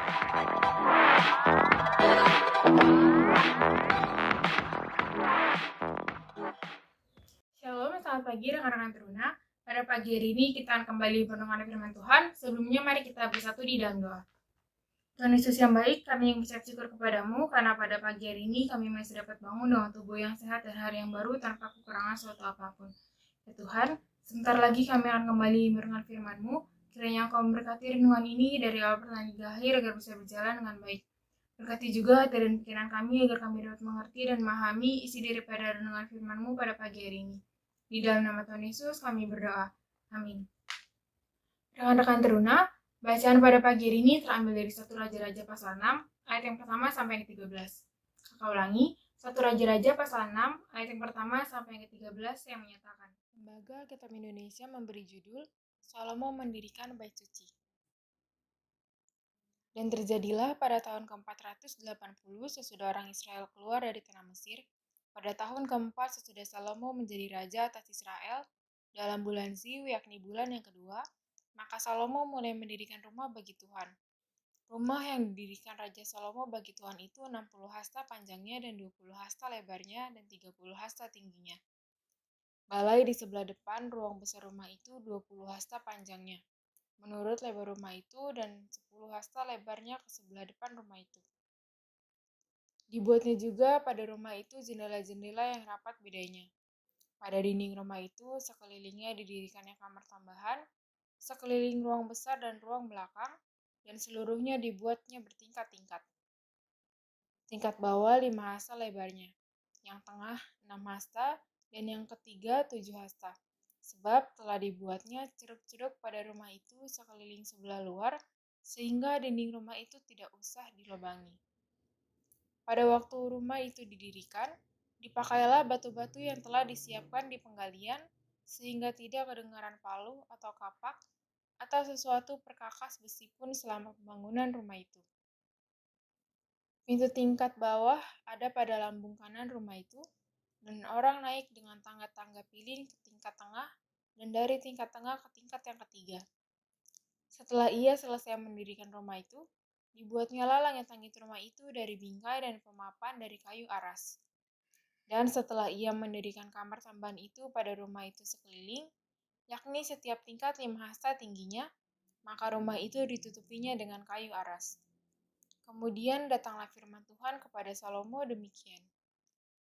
Shalom, selamat pagi rekan-rekan Teruna. Pada pagi hari ini kita akan kembali mendengarkan firman Tuhan. Sebelumnya mari kita bersatu di dalam doa. Tuhan Yesus yang baik, kami yang mengucap syukur kepadamu karena pada pagi hari ini kami masih dapat bangun dengan tubuh yang sehat dan hari yang baru tanpa kekurangan suatu apapun. Ya Tuhan, sebentar lagi kami akan kembali mendengar firman-Mu. Kiranya Engkau memberkati renungan ini dari awal pertanyaan hingga akhir agar bisa berjalan dengan baik. Berkati juga hati dan pikiran kami agar kami dapat mengerti dan memahami isi daripada renungan firman-Mu pada pagi hari ini. Di dalam nama Tuhan Yesus kami berdoa. Amin. Rekan-rekan Teruna, bacaan pada pagi hari ini terambil dari 1 Raja-Raja pasal 6, ayat yang pertama sampai yang ke-13. Kakak ulangi, 1 Raja-Raja pasal 6, ayat yang pertama sampai yang ke-13 yang menyatakan, Lembaga Alkitab Indonesia memberi judul, Salomo mendirikan bait suci. Dan terjadilah pada tahun ke-480 sesudah orang Israel keluar dari tanah Mesir, pada tahun ke-4 sesudah Salomo menjadi raja atas Israel, dalam bulan Ziv, yakni bulan yang kedua, maka Salomo mulai mendirikan rumah bagi Tuhan. Rumah yang didirikan Raja Salomo bagi Tuhan itu 60 hasta panjangnya dan 20 hasta lebarnya dan 30 hasta tingginya. Balai di sebelah depan ruang besar rumah itu 20 hasta panjangnya, menurut lebar rumah itu, dan 10 hasta lebarnya ke sebelah depan rumah itu. Dibuatnya juga pada rumah itu jendela-jendela yang rapat bedanya. Pada dinding rumah itu sekelilingnya didirikannya kamar tambahan, sekeliling ruang besar dan ruang belakang, dan seluruhnya dibuatnya bertingkat-tingkat. Tingkat bawah 5 hasta lebarnya, yang tengah 6 hasta, dan yang ketiga 7 hasta. Sebab telah dibuatnya ceruk-ceruk pada rumah itu sekeliling sebelah luar, sehingga dinding rumah itu tidak usah dilubangi. Pada waktu rumah itu didirikan, dipakailah batu-batu yang telah disiapkan di penggalian, sehingga tidak kedengaran palu atau kapak, atau sesuatu perkakas besi pun selama pembangunan rumah itu. Pintu tingkat bawah ada pada lambung kanan rumah itu, dan orang naik dengan tangga-tangga piling ke tingkat tengah, dan dari tingkat tengah ke tingkat yang ketiga. Setelah ia selesai mendirikan rumah itu, dibuatnya langit-langit rumah itu dari bingkai dan pemapan dari kayu aras. Dan setelah ia mendirikan kamar tambahan itu pada rumah itu sekeliling, yakni setiap tingkat 5 hasta tingginya, maka rumah itu ditutupinya dengan kayu aras. Kemudian datanglah firman Tuhan kepada Salomo demikian.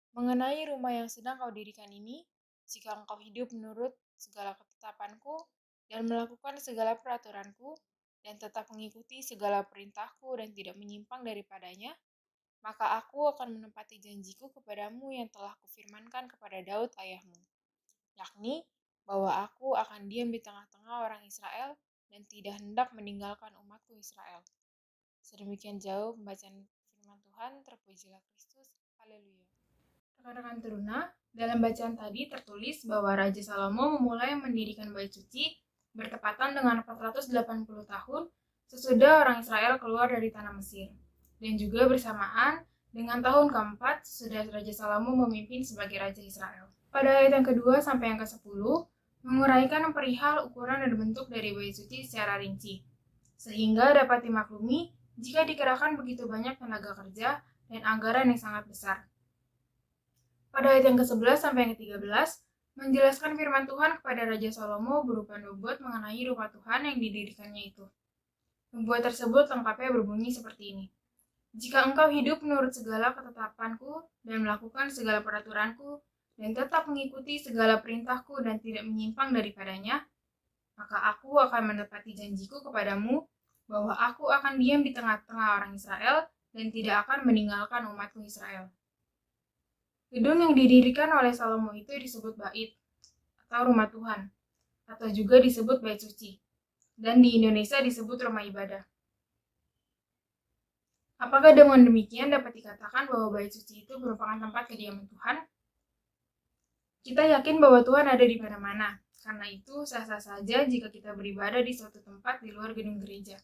Mengenai rumah yang sedang kau dirikan ini, jika engkau hidup menurut segala ketetapanku dan melakukan segala peraturanku dan tetap mengikuti segala perintahku dan tidak menyimpang daripadanya, maka aku akan menepati janjiku kepadamu yang telah kufirmankan kepada Daud ayahmu, yakni bahwa aku akan diam di tengah-tengah orang Israel dan tidak hendak meninggalkan umatku Israel. Sedemikian jauh pembacaan firman Tuhan, terpujilah Kristus. Haleluya. Rekan-rekan Teruna, dalam bacaan tadi tertulis bahwa Raja Salomo memulai mendirikan bait suci bertepatan dengan 480 tahun sesudah orang Israel keluar dari tanah Mesir, dan juga bersamaan dengan tahun keempat sesudah Raja Salomo memimpin sebagai Raja Israel. Pada ayat yang kedua sampai yang ke-10, menguraikan perihal ukuran dan bentuk dari bait suci secara rinci, sehingga dapat dimaklumi jika dikerahkan begitu banyak tenaga kerja dan anggaran yang sangat besar. Pada ayat yang ke-11 sampai yang ke-13, menjelaskan firman Tuhan kepada Raja Salomo berupa nubuat mengenai rumah Tuhan yang didirikannya itu. Nubuat tersebut lengkapnya berbunyi seperti ini. Jika engkau hidup menurut segala ketetapanku dan melakukan segala peraturanku dan tetap mengikuti segala perintahku dan tidak menyimpang daripadanya, maka aku akan menepati janjiku kepadamu bahwa aku akan diam di tengah-tengah orang Israel dan tidak akan meninggalkan umatku Israel. Gedung yang didirikan oleh Salomo itu disebut bait atau rumah Tuhan, atau juga disebut bait suci, dan di Indonesia disebut rumah ibadah. Apakah dengan demikian dapat dikatakan bahwa bait suci itu merupakan tempat kediaman Tuhan? Kita yakin bahwa Tuhan ada di mana-mana, karena itu sah-sah saja jika kita beribadah di suatu tempat di luar gedung gereja.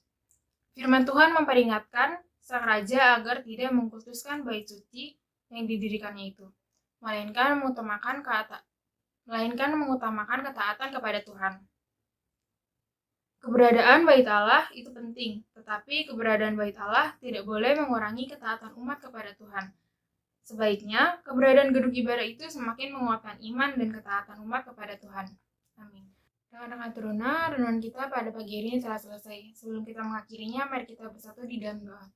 Firman Tuhan memperingatkan sang raja agar tidak mengkultuskan bait suci yang didirikannya itu, melainkan mengutamakan ketaatan kepada Tuhan. Keberadaan bait Allah itu penting, Tetapi keberadaan bait Allah tidak boleh mengurangi ketaatan umat kepada Tuhan. Sebaiknya, keberadaan gedung ibadah itu semakin menguatkan iman dan ketaatan umat kepada Tuhan. Amin. Rekan-rekan Teruna, renungan kita pada pagi ini telah selesai. Sebelum kita mengakhirinya, mari kita bersatu di dalam doa.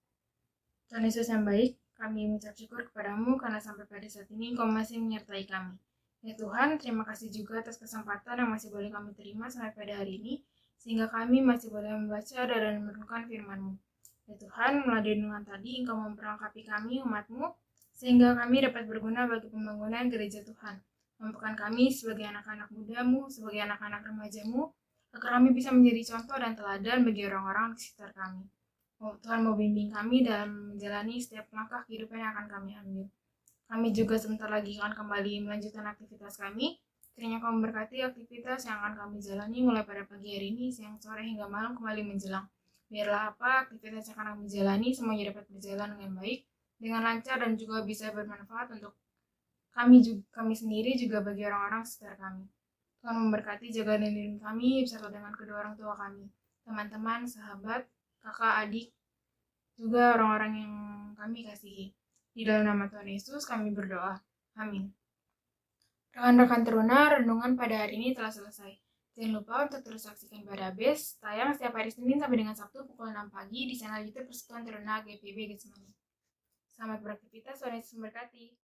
Tuhan Yesus yang baik, kami mengucap syukur kepadamu karena sampai pada saat ini Engkau masih menyertai kami. Ya Tuhan, terima kasih juga atas kesempatan yang masih boleh kami terima sampai pada hari ini, sehingga kami masih boleh membaca dan merenungkan firman-Mu. Ya Tuhan, melalui renungan tadi Engkau memperlengkapi kami, umat-Mu, sehingga kami dapat berguna bagi pembangunan gereja Tuhan. Mampukan kami sebagai anak-anak muda-Mu, sebagai anak-anak remaja-Mu, agar kami bisa menjadi contoh dan teladan bagi orang-orang di sekitar kami. Tuhan mau bimbing kami dalam menjalani setiap langkah kehidupan yang akan kami ambil. Kami juga sebentar lagi akan kembali melanjutkan aktivitas kami. Kiranya Kau memberkati aktivitas yang akan kami jalani mulai pada pagi hari ini, siang, sore, hingga malam kembali menjelang. Biarlah apa aktivitas yang akan kami jalani semuanya dapat berjalan dengan baik, dengan lancar dan juga bisa bermanfaat untuk kami sendiri juga bagi orang-orang sekitar kami. Tuhan memberkati, jaga dan lindungi kami beserta dengan kedua orang tua kami, teman-teman, sahabat, kakak, adik, juga orang-orang yang kami kasihi. Di dalam nama Tuhan Yesus kami berdoa. Amin. Rekan-rekan Teruna, renungan pada hari ini telah selesai. Jangan lupa untuk terus saksikan Barabes, tayang setiap hari Senin sampai dengan Sabtu pukul 6 pagi di channel YouTube Persekutuan Teruna GPB Getsemani. Selamat beraktivitas, Tuhan Yesus memberkati.